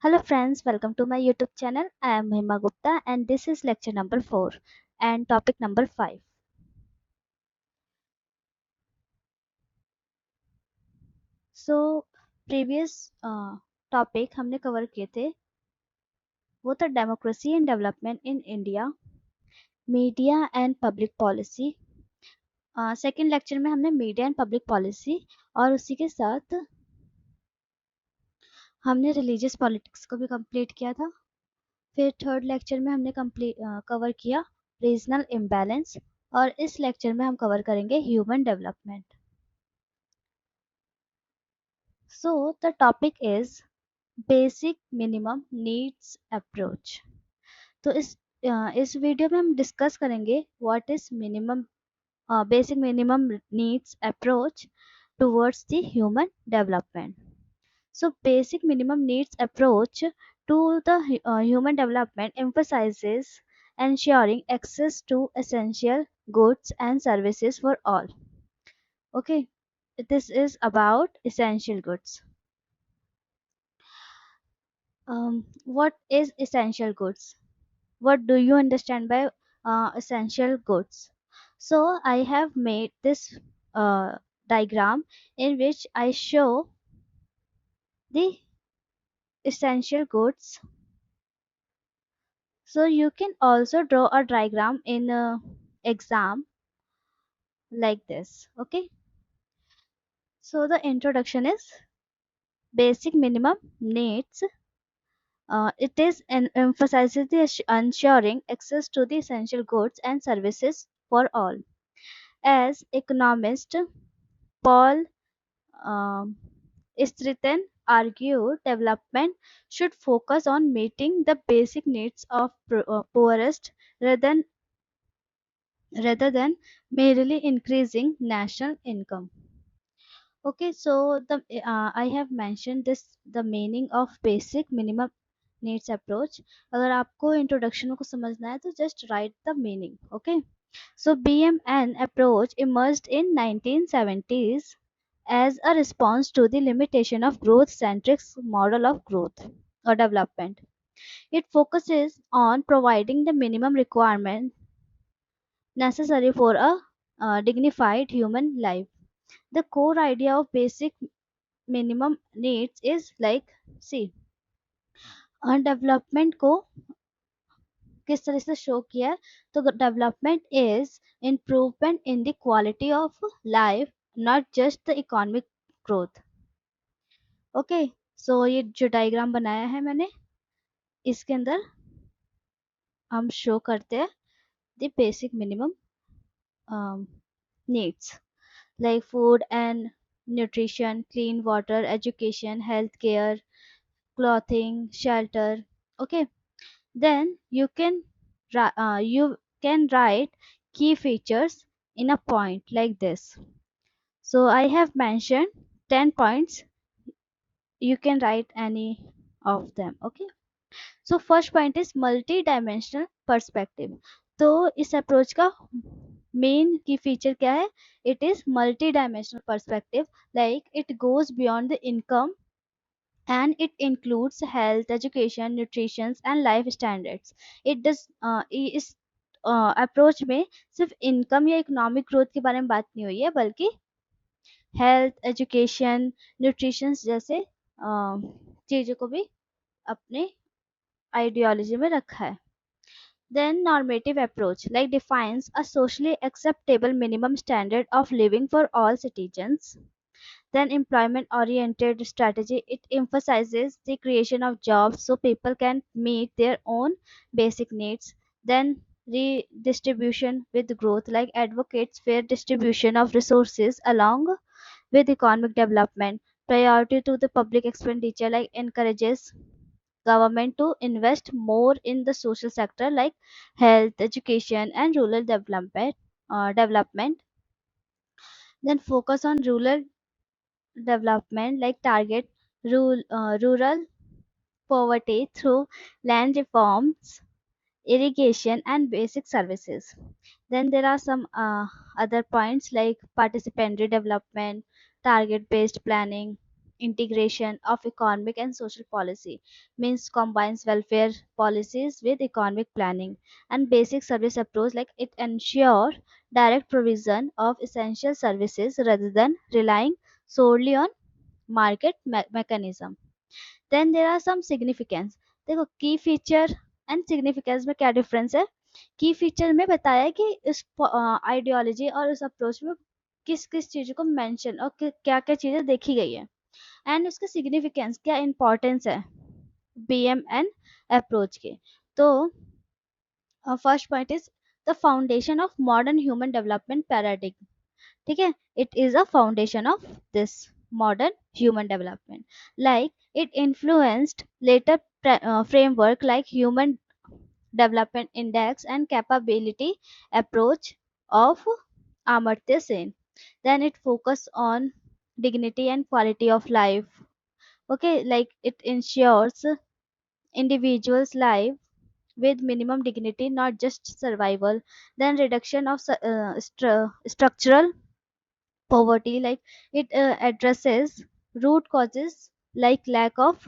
Hello friends, welcome to my YouTube channel. I am Mahima Gupta and this is lecture number 4 and topic number 5. So previous topic हमने cover किए थे वो था democracy and development in India, media and public policy. Second lecture में हमने media and public policy और उसी के साथ हमने रिलीजियस पॉलिटिक्स को भी कंप्लीट किया था। फिर थर्ड लेक्चर में हमने कवर किया रीजनल इम्बैलेंस और इस लेक्चर में हम कवर करेंगे human development. So the topic is basic minimum needs approach. तो इस वीडियो में हम डिस्कस करेंगे what is minimum basic minimum needs approach towards the human development. So basic minimum needs approach to the human development emphasizes ensuring access to essential goods and services for all. Okay, this is about essential goods. What is essential goods? What do you understand by essential goods? So I have made this diagram in which I show the essential goods. So you can also draw a diagram in a exam like this. Okay. So the introduction is basic minimum needs. It is an emphasizes the ensuring access to the essential goods and services for all. As economist Paul um, Stritton argued, development should focus on meeting the basic needs of poorest rather than merely increasing national income. Okay, so the I have mentioned this the meaning of basic minimum needs approach. अगर आपको introduction को समझना है तो just write the meaning. Okay, so BMN approach emerged in 1970s as a response to the limitation of growth-centric model of growth or development. It focuses on providing the minimum requirement necessary for a dignified human life. The core idea of basic minimum needs is like see development को किस तरह से show किया है तो development is improvement in the quality of life not just the economic growth. Okay, so ये जो diagram बनाया है मैंने इसके अंदर हम शो करते हैं the basic minimum needs like food and nutrition, clean water, education, healthcare, clothing, shelter. Okay, then you can write key features in a point like this. So I have mentioned 10 points. You can write any of them. Okay, so first point is multi-dimensional perspective. तो इस approach का main की feature क्या है? It is multi dimensional perspective, like it goes beyond the income and it includes health, education, nutrition and life standards. It does इस approach में सिर्फ income या इकोनॉमिक ग्रोथ के बारे में बात नहीं हुई है बल्कि हेल्थ, एजुकेशन, न्यूट्रिशन जैसे चीज़ों को भी अपने आइडियोलॉजी में रखा है. Then normative approach like defines a socially acceptable minimum standard of living for all citizens. Then employment oriented strategy, it emphasizes the creation of jobs so people can meet their own basic needs. Then redistribution with growth, like advocates fair distribution of resources along with economic development. Priority to the public expenditure, like encourages government to invest more in the social sector like health, education and rural development. Then focus on rural development, like target rural poverty through land reforms, irrigation and basic services. Then there are some other points like participatory development, target based planning. integration of economic and social policy, means combines welfare policies with economic planning and basic service approach, like it ensure direct provision of essential services rather than relying solely on market mechanism. Then there are some significance. देखो की feature and significance में क्या difference है. की feature में बताया है कि इस आइडियोलॉजी और इस अप्रोच में किस किस चीज़ को मेंशन और क्या क्या चीज़ें देखी गई है, एंड उसका सिग्निफिकेंस क्या इंपॉर्टेंस है BMN अप्रोच के. तो first point is the foundation of modern human development paradigm. ठीक है, it is a foundation of this modern human development, like it influenced later framework like human development index and capability approach of Amartya Sen. Then it focus on dignity and quality of life. Okay, like it ensures individuals life with minimum dignity, not just survival. Then reduction of structural poverty, like it addresses root causes like lack of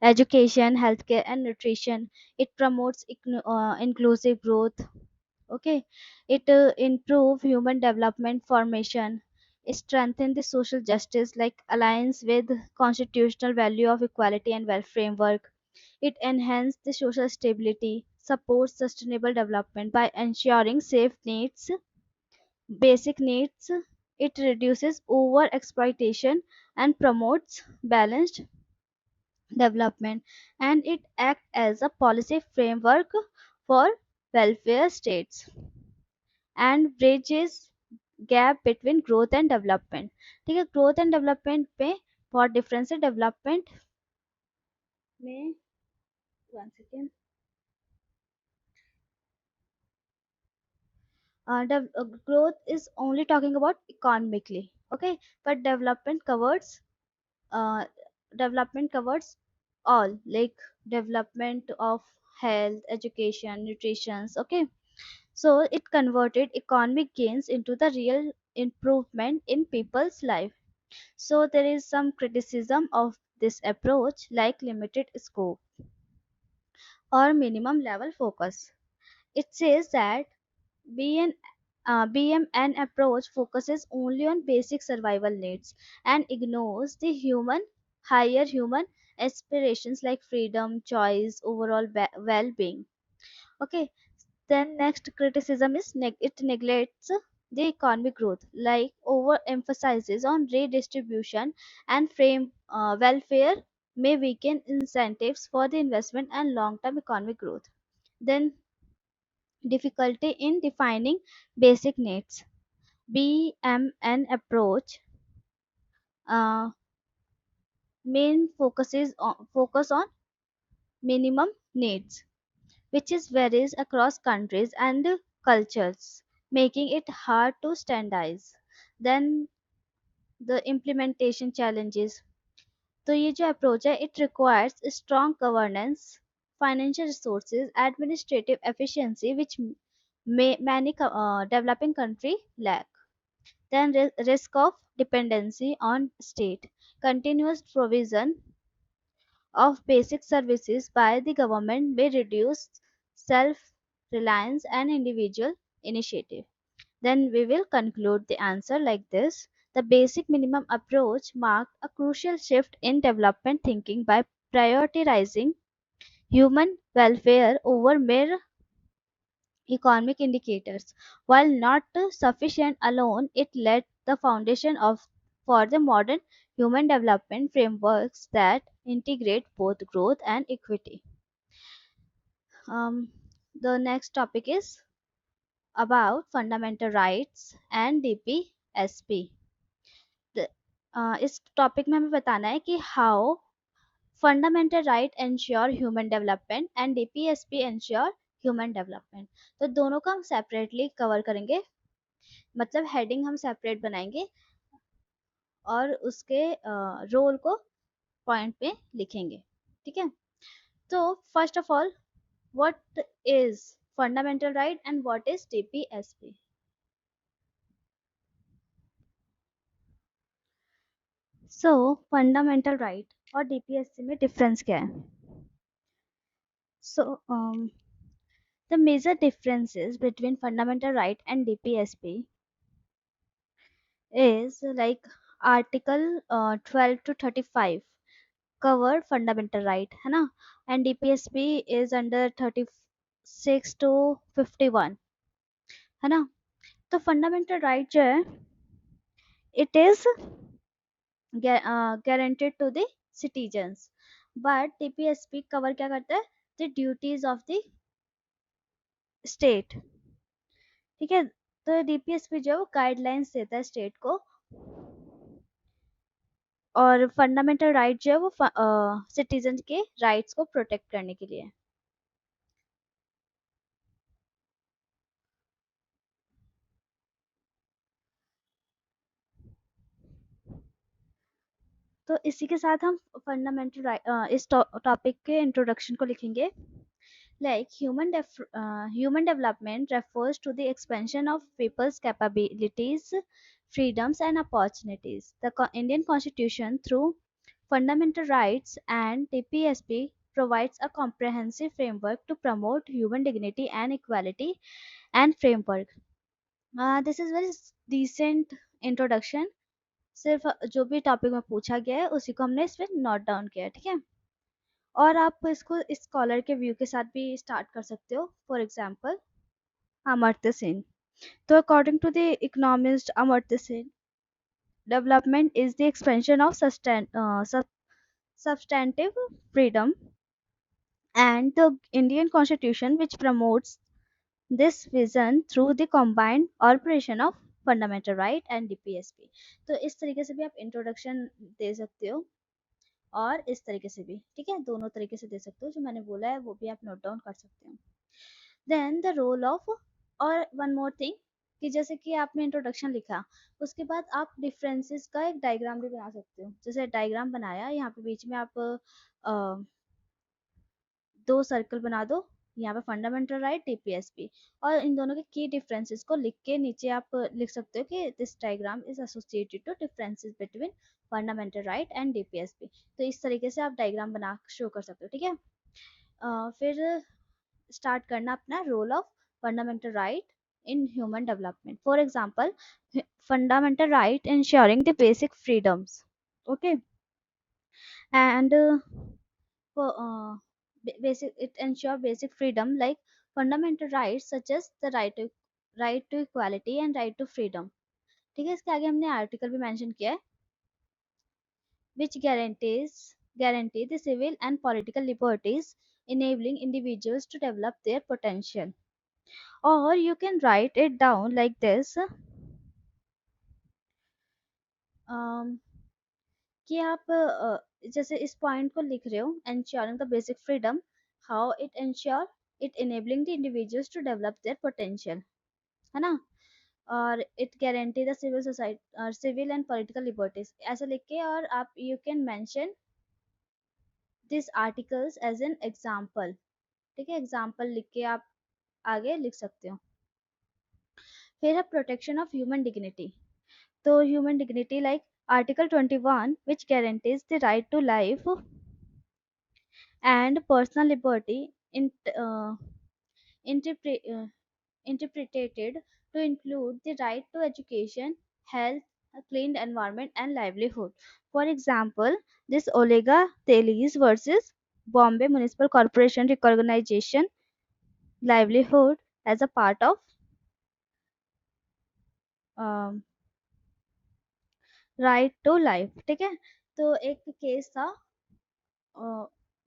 education, healthcare and nutrition. It promotes inclusive growth. Okay, it improve human development formation. It strengthen the social justice, like aligns with constitutional value of equality and wealth framework. It enhance the social stability, supports sustainable development by ensuring safe needs basic needs. It reduces over exploitation and promotes balanced development, and it acts as a policy framework for welfare states and bridges gap between growth and development. ठीक है, growth and development पे बहुत difference है. Development में one second, growth is only talking about economically, okay, but uh, development covers all, like development of health, education, nutrition. Okay, so it converted economic gains into the real improvement in people's life. So there is some criticism of this approach, like limited scope or minimum level focus. It says that BMN approach focuses only on basic survival needs and ignores the higher human aspirations like freedom, choice, overall well-being. Okay, then next criticism is it neglects the economic growth, like overemphasizes on redistribution and frame welfare may weaken incentives for the investment and long-term economic growth. Then difficulty in defining basic needs. BMN approach uh, main focus on minimum needs, which is varies across countries and cultures, making it hard to standardize. Then the implementation challenges. तो ये जो approach है, it requires strong governance, financial resources, administrative efficiency, which many developing country lack. Then risk of dependency on state. Continuous provision of basic services by the government may reduce self-reliance and individual initiative. Then we will conclude the answer like this. The basic minimum approach marked a crucial shift in development thinking by prioritizing human welfare over mere economic indicators. While not sufficient alone, it laid the foundation for the modern human development frameworks that integrate both growth and equity. Um, the next topic is about fundamental rights and DPSP. इस topic में हमें बताना है कि how fundamental right ensure human development and DPSP ensure human development. तो दोनों को हम सेपरेटली कवर करेंगे, मतलब हेडिंग हम सेपरेट बनाएंगे और उसके रोल को पॉइंट पे लिखेंगे. ठीक है, तो first of all, what is fundamental right and what is DPSP? So fundamental right और डीपीएसपी में डिफरेंस क्या है? सो the major differences between fundamental right and DPSP is like article 12 to 35 cover fundamental right है ना, and DPSP is under 36 to 51 है ना. तो fundamental right जो है it is guaranteed to the citizens, but DPSP cover क्या करता है, the duties of the state. ठीक है, तो डीपीएसपी जो गाइडलाइंस देता है स्टेट को, और फंडामेंटल राइट जो है वो सिटीजन के राइट्स को प्रोटेक्ट करने के लिए. तो इसी के साथ हम फंडामेंटल राइट इस टॉपिक के इंट्रोडक्शन को लिखेंगे. Like human development refers to the expansion of people's capabilities, freedoms, and opportunities. The Indian Constitution, through fundamental rights and TPSP, provides a comprehensive framework to promote human dignity and equality and framework. This is very decent introduction. सिर्फ जो भी topic में पूछा गया है उसी को हमने इसमें नोट डाउन किया है, ठीक है. और आप इसको स्कॉलर के व्यू के साथ भी स्टार्ट कर सकते हो. For example Amartya Sen. तो according to the economist Amartya Sen, development is the expansion of substantive freedom, and the Indian Constitution which promotes this vision through the combined operation of fundamental right and DPSP. तो इस तरीके से भी आप इंट्रोडक्शन दे सकते हो और इस तरीके से भी, ठीक है, दोनों तरीके से दे सकते हो. जो मैंने बोला है वो भी आप नोट डाउन कर सकते हो. देन द रोल ऑफ, और वन मोर थिंग, कि जैसे कि आपने इंट्रोडक्शन लिखा उसके बाद आप डिफरेंसेस का एक डायग्राम भी बना सकते हो. जैसे डायग्राम बनाया, यहाँ पे बीच में आप दो सर्कल बना दो, यहाँ पे फंडामेंटल राइट डीपीएसपी, और इन दोनों के की डिफरेंसेस को लिख के नीचे आप लिख सकते हो कि this diagram is associated to differences between fundamental right and DPSP. तो इस तरीके से आप डायग्राम बना शो कर सकते हो, ठीक है. फिर स्टार्ट करना अपना role of fundamental right in human development. For example, fundamental right ensuring the basic freedoms. Okay, and for basic, it ensure basic freedom like fundamental rights such as the right to equality and right to freedom. ठीक है, इसके आगे हमने article भी mention किया है which guarantee the civil and political liberties, enabling individuals to develop their potential. Or you can write it down like this, कि आप जैसे इस पॉइंट को लिख रहे हो, ensuring the basic freedom, how it ensure, it enabling the individuals to develop their potential, है ना. और it guarantee the civil society civil and political liberties, ऐसा लिख के, और आप you can mention these articles as an example. ठीक है, एग्जाम्पल लिख के आप आगे लिख सकते हो. फिर है प्रोटेक्शन ऑफ ह्यूमन डिग्निटी. तो human dignity like article 21 which guarantees the right to life and personal liberty, uh, interpre- uh, interpreted to include the right to education, health, a clean environment, and livelihood. For example, this Olega Telis versus Bombay Municipal Corporation recognition livelihood as a part of right to life. ठीक है, तो एक case था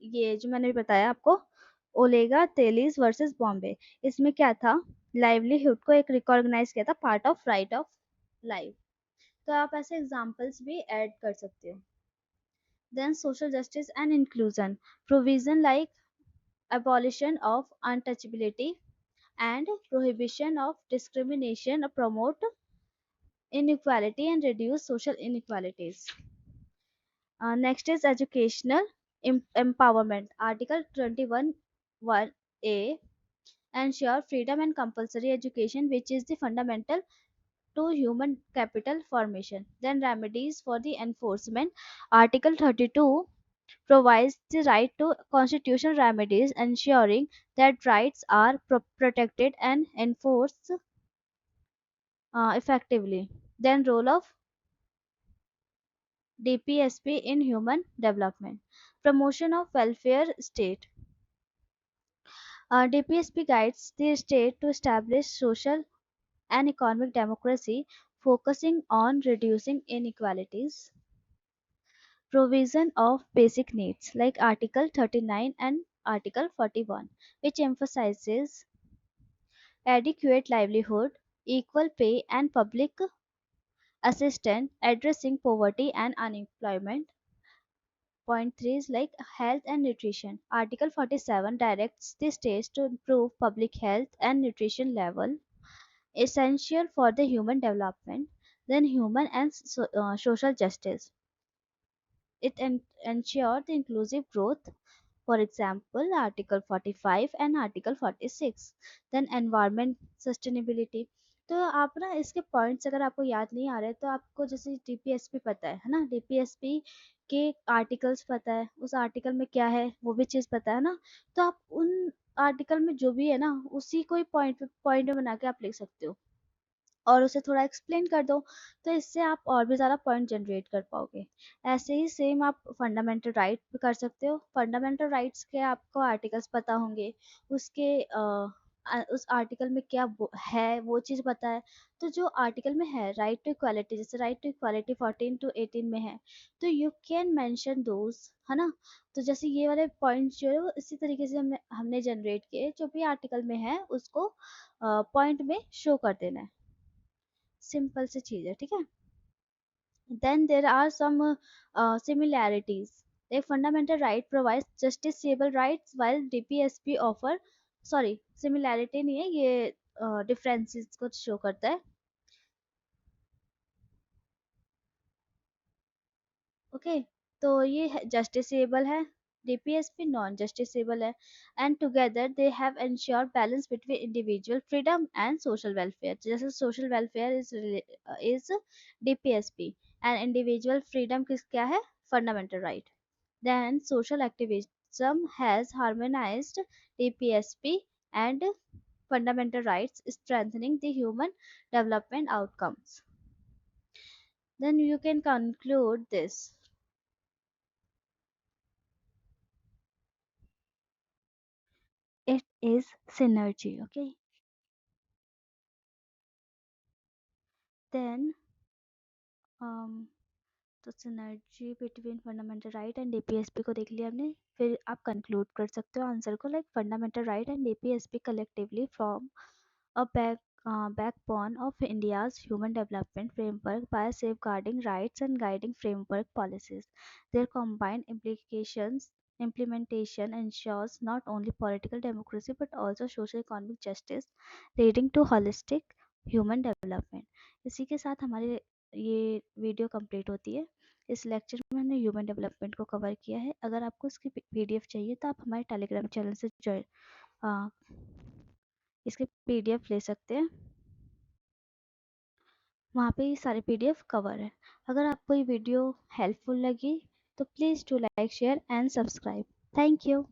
ये जो मैंने बताया आपको, ओलेगा तेलीस वर्सेस बॉम्बे. इसमें क्या था, लाइवलीहुड को एक रिकॉग्नाइज किया था part of right of life. तो आप ऐसे एग्जांपल्स भी ऐड कर सकते हो. Then social justice and inclusion provision like abolition of untouchability and prohibition of discrimination promote inequality and reduce social inequalities. Next is educational empowerment. Article 21 1A ensure freedom and compulsory education, which is the fundamental to human capital formation. Then remedies for the enforcement. Article 32 provides the right to constitutional remedies, ensuring that rights are protected and enforced effectively. Then role of DPSP in human development. Promotion of welfare state. DPSP guides the state to establish social and economic democracy, focusing on reducing inequalities. Provision of basic needs like Article 39 and Article 41, which emphasizes adequate livelihood, equal pay, and public assistance addressing poverty and unemployment. Point 3 is like health and nutrition. Article 47 directs the states to improve public health and nutrition level essential for the human development. Then human and social justice. It ensures the inclusive growth. For example, Article 45 and Article 46. Then environment sustainability. तो आप ना इसके points अगर आपको याद नहीं आ रहे तो आपको जैसे डीपीएसपी पता है ना, डीपीएसपी के आर्टिकल्स पता है, उस आर्टिकल में क्या है वो भी चीज़ पता है ना, तो आप उन आर्टिकल में जो भी है ना उसी को ही पॉइंट बना के आप लिख सकते हो और उसे थोड़ा एक्सप्लेन कर दो, तो इससे आप और भी ज़्यादा पॉइंट जनरेट कर पाओगे। ऐसे ही सेम आप फंडामेंटल राइट भी कर सकते हो। फंडामेंटल राइट्स के आपको आर्टिकल्स पता होंगे, उसके उस आर्टिकल में क्या है वो चीज़ पता है। तो जो आर्टिकल में है राइट टू इक्वालिटी, जैसे राइट टू इक्वालिटी 14 to 18 में है, तो यू कैन मेंशन दोज, है ना। तो जैसे ये वाले पॉइंट्स जो है वो इसी तरीके से हमने हमने जनरेट किए, जो भी आर्टिकल में है उसको पॉइंट में शो कर देना है। सिंपल सी चीज है, ठीक है। Then there are some similarities. A fundamental right provides justiciable rights while DPSP offer, sorry similarity नहीं है ये differences को show करता है। ओके, तो ये जस्टिसेबल है, डीपीएसपी नॉन जस्टिसेबल है, and together they have ensure balance between individual freedom and social welfare. जैसे social welfare is DPSP and individual freedom किस क्या है, fundamental right. Then social activism has harmonised DPSP and fundamental rights, strengthening the human development outcomes. Then you can conclude this. It is synergy, okay. Then um तो synergy between fundamental right and DPSP को देख लिया हमने, फिर आप conclude कर सकते हो आंसर को like fundamental right and DPSP collectively form a backbone of India's human development framework by safeguarding rights and guiding framework policies. Their combined implementation ensures not only political democracy but also social economic justice, leading to holistic human development. इसी के साथ हमारी ये video complete होती है। इस lecture में हमने ह्यूमन डेवलपमेंट को कवर किया है। अगर आपको इसकी पीडीएफ चाहिए तो आप हमारे टेलीग्राम चैनल से इसके पीडीएफ ले सकते हैं, वहाँ पे ये सारे पीडीएफ कवर है। अगर आपको ये वीडियो हेल्पफुल लगी तो please do like share and subscribe. Thank you.